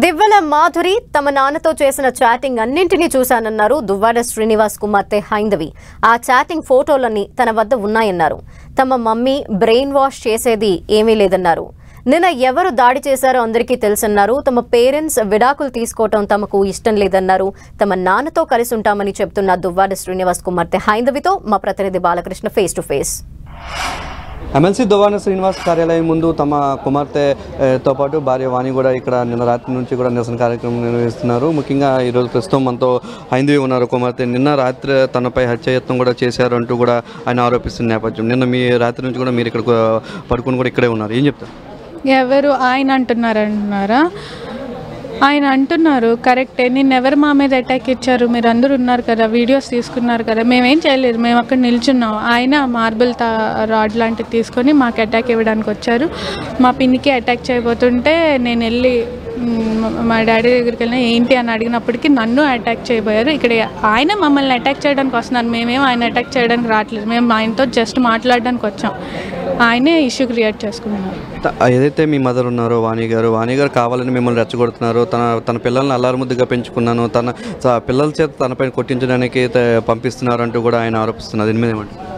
దివ్వెల మాధురి తమ నాన్నతో చేసిన చాటింగ్ అన్నింటినీ చూశానన్నారు దువ్వాడ శ్రీనివాస్ కుమార్తె హైందవి. ఆ చాటింగ్ ఫోటోలన్నీ తన వద్ద ఉన్నాయన్నారు. తమ మమ్మీ బ్రెయిన్ వాష్ చేసేది ఏమీ లేదన్నారు. నిన్న ఎవరు దాడి చేశారో అందరికీ తెలుసన్నారు. తమ పేరెంట్స్ విడాకులు తీసుకోవటం తమకు ఇష్టం లేదన్నారు. తమ నాన్నతో కలిసి ఉంటామని చెప్తున్న దువ్వాడ శ్రీనివాస్ కుమార్తె హైందవితో మా ప్రతినిధి Balakrishna face to face. MLC Duvvada Srinivas కార్యాలయం ముందు తమ కుమార్తెతో పాటు భార్య వాణి కూడా ఇక్కడ నిన్న రాత్రి నుంచి కూడా నిరసన కార్యక్రమం నిర్వహిస్తున్నారు. ముఖ్యంగా ఈరోజు ప్రస్తుతం మనతో హైందవి ఉన్నారు. కుమార్తె నిన్న రాత్రి తనపై హత్యాయత్నం కూడా చేశారు అంటూ కూడా ఆయన ఆరోపిస్తున్న నేపథ్యం. నిన్న మీ రాత్రి నుంచి కూడా మీరు ఇక్కడ పడుకుని కూడా ఇక్కడే ఉన్నారు. ఏం చెప్తారు? ఎవరు ఆయన అంటున్నారా? ఆయన అంటున్నారు కరెక్టే. నిన్నెవరు మా మీద అటాక్ ఇచ్చారు? మీరు అందరూ ఉన్నారు కదా, వీడియోస్ తీసుకున్నారు కదా. మేమేం చేయలేదు, మేము అక్కడ నిల్చున్నాం. ఆయన మార్బుల్ రాడ్ లాంటివి తీసుకొని మాకు అటాక్ ఇవ్వడానికి వచ్చారు. మా పిన్నికి అటాక్ చేయబోతుంటే నేను వెళ్ళి మా డాడీ దగ్గరికి వెళ్ళినా ఏంటి అని అడిగినప్పటికీ నన్ను అటాక్ చేయబోయారు. ఇక్కడ ఆయన మమ్మల్ని అటాక్ చేయడానికి వస్తున్నారు. మేమేం ఆయన అటాక్ చేయడానికి రావట్లేదు. మేము ఆయనతో జస్ట్ మాట్లాడడానికి వచ్చాం. ఆయనే ఇష్యూ క్రియేట్ చేసుకున్నారు. ఏదైతే మీ మదర్ ఉన్నారో వాణి గారు కావాలని మిమ్మల్ని రెచ్చగొడుతున్నారు. తన పిల్లల్ని అల్లారుముద్దుగా పెంచుకున్నాను, తన పిల్లల చేత తనపైన కొట్టించడానికి పంపిస్తున్నారు అంటూ కూడా ఆయన ఆరోపిస్తున్నారు. దీని మీద ఏమంటారు?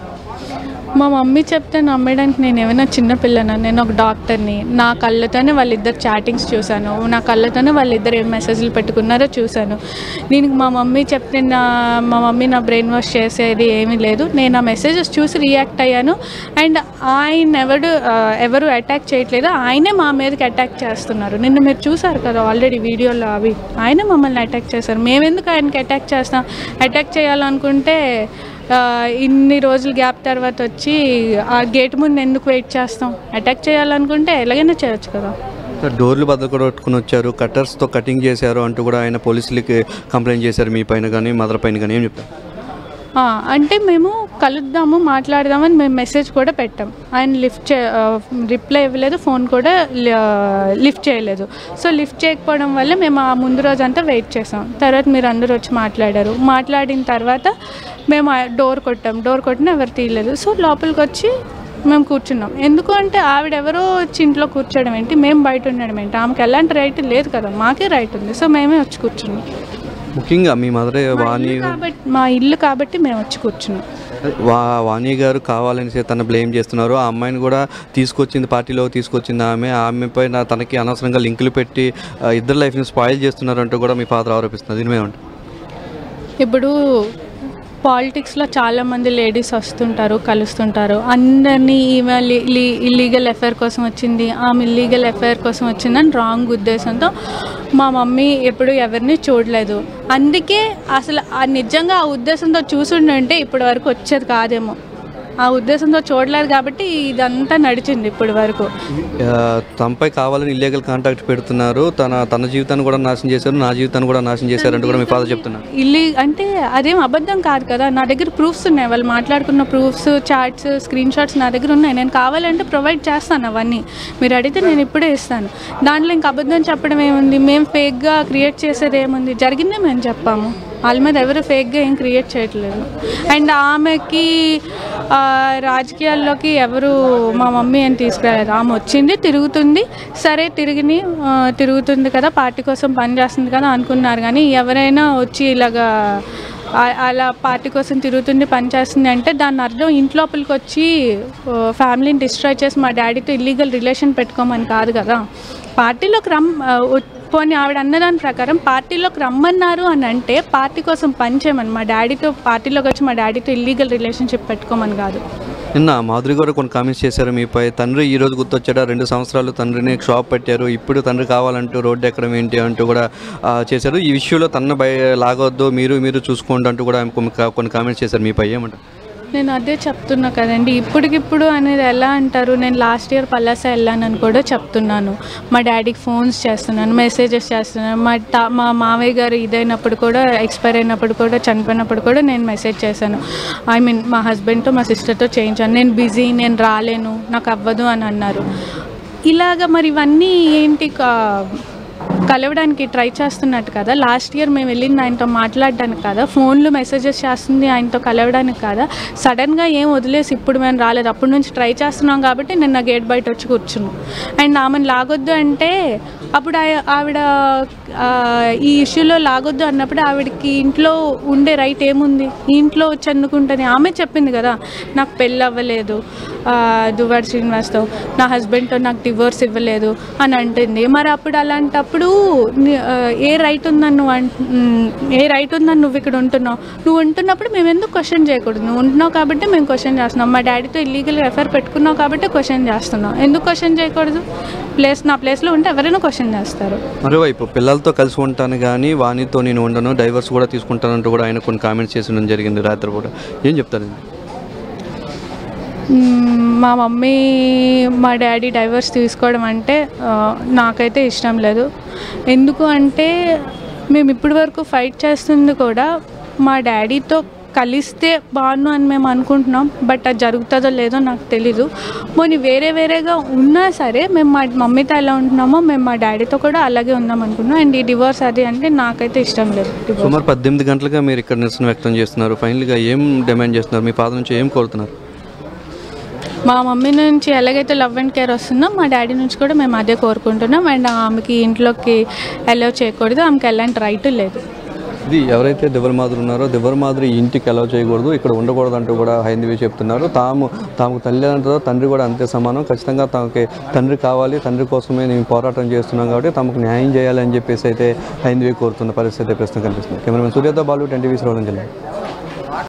మా మమ్మీ చెప్తే నమ్మడానికి నేను ఏమైనా చిన్నపిల్లనా? నేను ఒక డాక్టర్ని. నా కళ్ళతోనే వాళ్ళిద్దరు చాటింగ్స్ చూశాను. నా కళ్ళతోనే వాళ్ళిద్దరు ఏం మెసేజ్లు పెట్టుకున్నారో చూశాను. దీనికి మా మమ్మీ చెప్తే మా మమ్మీ నా బ్రెయిన్ వాష్ చేసేది ఏమీ లేదు. నేను ఆ మెసేజెస్ చూసి రియాక్ట్ అయ్యాను. అండ్ ఆయన ఎవరు అటాక్ చేయట్లేదు, ఆయనే మా మీదకి అటాక్ చేస్తున్నారు. నిన్న మీరు చూసారు కదా ఆల్రెడీ వీడియోలో అవి. ఆయనే మమ్మల్ని అటాక్ చేశారు. మేమెందుకు ఆయనకి అటాక్ చేస్తాం? అటాక్ చేయాలనుకుంటే ఇన్ని రోజులు గ్యాప్ తర్వాత వచ్చి ఆ గేట్ ముందు ఎందుకు వెయిట్ చేస్తాం? అటాక్ చేయాలనుకుంటే ఎలాగైనా చేయొచ్చు కదా. డోర్లు బద్దలు కొట్టుకుని వచ్చారు, కట్టర్స్తో కటింగ్ చేశారు అంటూ కూడా ఆయన పోలీసులకి కంప్లైంట్ చేశారు. మీ పైన కానీ మదర్ పైన కానీ ఏం చెప్తారు? అంటే మేము కలుద్దాము, మాట్లాడదామని మేము మెసేజ్ కూడా పెట్టాం. ఆయన రిప్లై ఇవ్వలేదు, ఫోన్ కూడా లిఫ్ట్ చేయలేదు. సో లిఫ్ట్ చేయకపోవడం వల్ల మేము ఆ ముందు రోజంతా వెయిట్ చేసాం. తర్వాత మీరు అందరూ వచ్చి మాట్లాడారు. మాట్లాడిన తర్వాత మేము డోర్ కొట్టినా ఎవరు తీయలేదు. సో లోపలికి వచ్చి మేము కూర్చున్నాం. ఎందుకు అంటే ఆవిడెవరో వచ్చి ఇంట్లో కూర్చోవడం ఏంటి, మేము బయట ఉండడం ఏంటి? ఆమెకి ఎలాంటి రైట్ లేదు కదా, మాకే రైట్ ఉంది. సో మేమే వచ్చి కూర్చున్నాం. ముఖ్యంగా మీ మదర్ వాణి మా ఇల్లు కాబట్టి మేము వచ్చి కూర్చున్నాం. వాణి గారు కావాలని తను బ్లేమ్ చేస్తున్నారు. ఆ అమ్మాయిని కూడా పార్టీలో తీసుకొచ్చింది ఆమెపై తనకి అనవసరంగా లింకులు పెట్టి ఇద్దరు లైఫ్ని స్పాయిల్ చేస్తున్నారు అంటూ కూడా మీ ఫాదర్ ఆరోపిస్తున్నారు. దీని మీద ఏమంటారు? ఇప్పుడు పాలిటిక్స్లో చాలామంది లేడీస్ వస్తుంటారు, కలుస్తుంటారు. అందరినీ ఈమె ఇల్లీగల్ ఎఫైర్ కోసం వచ్చింది, ఆమె ఇల్లీగల్ ఎఫైర్ కోసం వచ్చిందని రాంగ్ ఉద్దేశంతో మా మమ్మీ ఎప్పుడు ఎవరిని చూడలేదు. అందుకే అసలు నిజంగా ఆ ఉద్దేశంతో చూసుంటే ఇప్పటి వరకు వచ్చేది కాదేమో. ఆ ఉద్దేశంతో చూడలేదు కాబట్టి ఇదంతా నడిచింది ఇప్పటి వరకు. తనపై కావాలని ఇల్లీగల్ కాంటాక్ట్ పెడుతున్నారు. తన జీవితాన్ని కూడా నాశనం చేశారు, నా జీవితాన్ని కూడా నాశనం చేశారంటూ కూడా మీ ఫాదర్ చెప్తున్నారు. అంటే అదేం అబద్ధం కాదు కదా. నా దగ్గర ప్రూఫ్స్ ఉన్నాయి. వాళ్ళు మాట్లాడుకున్న ప్రూఫ్స్, చాట్స్, స్క్రీన్ షాట్స్ నా దగ్గర ఉన్నాయి. నేను కావాలంటే ప్రొవైడ్ చేస్తాను. అవన్నీ మీరు అడిగితే నేను ఇప్పుడే ఇస్తాను. దాంట్లో ఇంక అబద్ధం చెప్పడం ఏముంది? మేము ఫేక్గా క్రియేట్ చేసేది ఏముంది? జరిగిందే మేము చెప్పాము. వాళ్ళ మీద ఎవరు ఫేక్గా ఏం క్రియేట్ చేయట్లేదు. అండ్ ఆమెకి రాజకీయాల్లోకి ఎవరు మా మమ్మీ అని తీసుకురాలేదు. ఆమె వచ్చింది, తిరుగుతుంది, సరే తిరుగుతుంది కదా, పార్టీ కోసం పనిచేస్తుంది కదా అనుకున్నారు. కానీ ఎవరైనా వచ్చి ఇలాగా అలా పార్టీ కోసం తిరుగుతుంది, పనిచేస్తుంది అంటే దాని అర్థం ఇంట్లోపలికి వచ్చి ఫ్యామిలీని డిస్ట్రాయ్ చేసి మా డాడీతో ఇల్లీగల్ రిలేషన్ పెట్టుకోమని కాదు కదా. పార్టీలోకి పోనీ ఆవిడ అన్నదాని ప్రకారం పార్టీలోకి రమ్మన్నారు అని అంటే పార్టీ కోసం పనిచేయమని, మా డాడీతో పార్టీలోకి వచ్చి మా డాడీతో ఇల్లీగల్ రిలేషన్షిప్ పెట్టుకోమని కాదు. నిన్న మాధురి గారు కొన్ని కామెంట్స్ చేశారు మీపై. తండ్రి ఈ రోజు గుర్తొచ్చాడా? 2 సంవత్సరాలు తండ్రిని షాప్ పెట్టారు, ఇప్పుడు తండ్రి కావాలంటూ రోడ్డు ఎక్కడం ఏంటి అంటూ కూడా చేశారు. ఈ విషయంలో తన లాగొద్దు, మీరు చూసుకోండి అంటూ కూడా కొన్ని కామెంట్స్ చేశారు మీపై. ఏమంటారు? నేను అదే చెప్తున్నా కదండి. ఇప్పటికిప్పుడు అనేది ఎలా అంటారు? నేను లాస్ట్ ఇయర్ పలాస వెళ్ళానని కూడా చెప్తున్నాను. మా డాడీకి ఫోన్స్ చేస్తున్నాను, మెసేజెస్ చేస్తున్నాను. మా మావయ్య గారు ఇదైనప్పుడు కూడా, ఎక్స్పైర్ అయినప్పుడు కూడా, చనిపోయినప్పుడు కూడా నేను మెసేజ్ చేశాను. మా హస్బెండ్తో మా సిస్టర్తో చేయించాను. నేను బిజీ, నేను రాలేను, నాకు అవ్వదు అని అన్నారు. ఇలాగ మరి ఇవన్నీ ఏంటి? కలవడానికి ట్రై చేస్తున్నట్టు కదా. లాస్ట్ ఇయర్ మేము వెళ్ళింది ఆయనతో మాట్లాడడానికి కదా, ఫోన్లో మెసేజెస్ చేస్తుంది ఆయనతో కలవడానికి కదా. సడన్గా ఏం వదిలేసి ఇప్పుడు మేము రాలేదు, అప్పటి నుంచి ట్రై చేస్తున్నాం కాబట్టి నిన్న గేట్ బయట వచ్చి కూర్చున్నాం. అండ్ ఆమెను లాగొద్దు అంటే అప్పుడు ఆవిడ ఈ ఇష్యూలో లాగొద్దు అన్నప్పుడు ఆవిడకి ఇంట్లో ఉండే రైట్ ఏముంది? ఇంట్లో వచ్చి అనుకుంటుంది. ఆమె చెప్పింది కదా, నాకు పెళ్ళి అవ్వలేదు దువ్వాడ శ్రీనివాస్తో, నా హస్బెండ్తో నాకు డివోర్స్ ఇవ్వలేదు అని అంటుంది. మరి అప్పుడు అలాంటప్పుడు ఏ రైట్ ఉందని నువ్వు ఇక్కడ ఉంటున్నావు? నువ్వు ఉంటున్నప్పుడు మేము ఎందుకు క్వశ్చన్ చేయకూడదు? నువ్వు ఉంటున్నావు కాబట్టి మేము క్వశ్చన్ చేస్తున్నాం. మా డాడీతో ఇల్లీగల్గా ఎఫ్ఐఆర్ పెట్టుకున్నావు కాబట్టి క్వశ్చన్ చేస్తున్నాం. ఎందుకు క్వశ్చన్ చేయకూడదు? నా ప్లేస్లో ఉంటే ఎవరైనా క్వశ్చన్ చేస్తారు. మరోవైపు పిల్లలతో కలిసి ఉంటాను కానీ వానితో నేను ఉండను, డైవర్స్ కూడా తీసుకుంటానంటూ కూడా ఆయన కొన్ని కామెంట్స్ చేసడం జరిగింది రాత్రి కూడా. ఏం చెప్తారండి? మా మమ్మీ మా డాడీ డైవర్స్ తీసుకోవడం అంటే నాకైతే ఇష్టం లేదు. ఎందుకు అంటే మేము ఇప్పటి వరకు ఫైట్ చేస్తుంది కూడా మా డాడీతో కలిస్తే బాగున్నాను అని మేము అనుకుంటున్నాం. బట్ అది జరుగుతుందో లేదో నాకు తెలీదు. పోనీ వేరేగా ఉన్నా సరే మేము మా మమ్మీతో ఎలా ఉంటున్నామో మేము మా డాడీతో కూడా అలాగే ఉందాం అనుకున్నాం. అండ్ ఈ డివోర్స్ అది అంటే నాకైతే ఇష్టం లేదు. సుమారు 18 గంటలుగా మీరు ఇక్కడ నిరసన వ్యక్తం చేస్తున్నారు. ఫైనల్గా ఏం డిమాండ్ చేస్తున్నారు? మీ ఫాదర్ నుంచి ఏం కోరుతున్నారు? మా మమ్మీ నుంచి ఎలాగైతే లవ్ అండ్ కేర్ వస్తుందో మా డాడీ నుంచి కూడా మేము అదే కోరుకుంటున్నాం. అండ్ ఆమెకి ఇంట్లోకి అలౌ చేయకూడదు, ఆమెకి ఎలాంటి రైట్ లేదు. ఇది ఎవరైతే దివ్వల మాదిరి ఉన్నారో దివ్వల మాదిరి ఇంటికి అలౌ చేయకూడదు, ఇక్కడ ఉండకూడదు అంటూ కూడా హైందవి చెప్తున్నారు. తాము తల్లి అంటారో తండ్రి కూడా అంతే సమానం. ఖచ్చితంగా తమకి తండ్రి కావాలి, తండ్రి కోసమే నేను పోరాటం చేస్తున్నాం కాబట్టి తమకు న్యాయం చేయాలని చెప్పేసి అయితే హైందవి కోరుతున్న పరిస్థితి ప్రస్తుతం కనిపిస్తుంది. కెమెరామెన్ సూర్యతో బాలు, 10 టీవీ శ్రవణం జిల్లా.